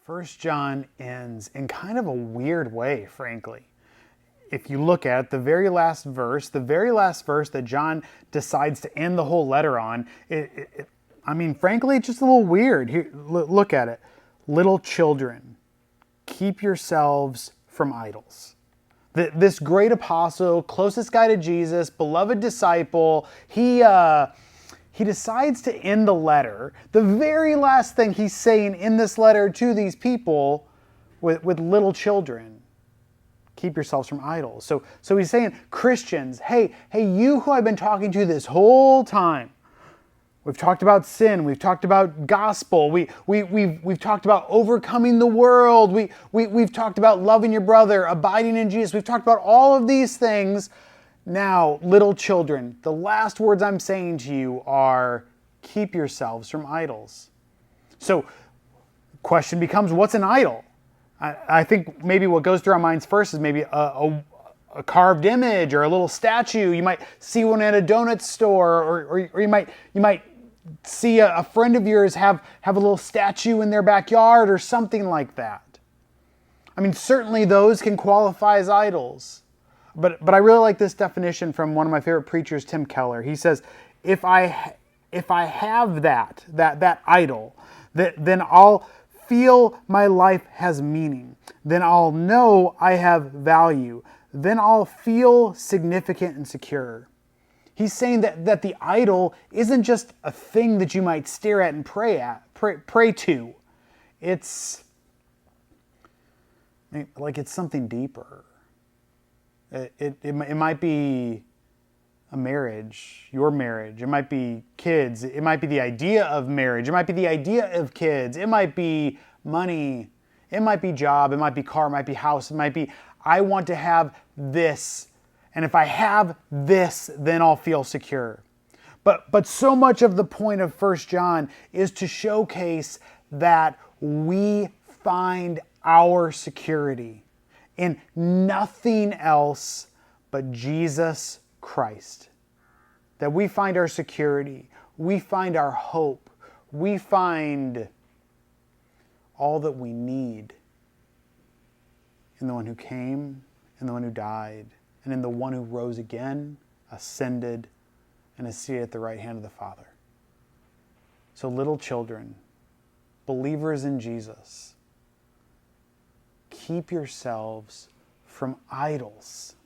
First John ends in kind of a weird way, frankly. If you look at the very last verse that John decides to end the whole letter on, frankly, it's just a little weird. Here, look at it. Little children, keep yourselves from idols. This great apostle, closest guy to Jesus, beloved disciple, he decides to end the letter. The very last thing he's saying in this letter to these people with little children. Keep yourselves from idols. So he's saying, Christians, hey, you who I've been talking to this whole time. We've talked about sin. We've talked about gospel. We've talked about overcoming the world. We've talked about loving your brother, abiding in Jesus. We've talked about all of these things. Now, little children, the last words I'm saying to you are, keep yourselves from idols. So, question becomes, what's an idol? I think maybe what goes through our minds first is maybe a carved image or a little statue. You might see one at a donut store, or you might see a friend of yours have a little statue in their backyard or something like that. I mean, certainly those can qualify as idols. But I really like this definition from one of my favorite preachers, Tim Keller. He says, if I have that idol, then I'll feel my life has meaning. Then I'll know I have value. Then I'll feel significant and secure. He's saying that the idol isn't just a thing that you might stare at and pray to. It's like it's something deeper. It might be a marriage, your marriage. It might be kids. It might be the idea of marriage. It might be the idea of kids. It might be money. It might be job. It might be car. It might be house. It might be, I want to have this. And if I have this, then I'll feel secure. But so much of the point of 1 John is to showcase that we find our security in nothing else but Jesus Christ. That we find our security, we find our hope, we find all that we need in the one who came, in the one who died, and in the one who rose again, ascended, and is seated at the right hand of the Father. So little children, believers in Jesus, keep yourselves from idols.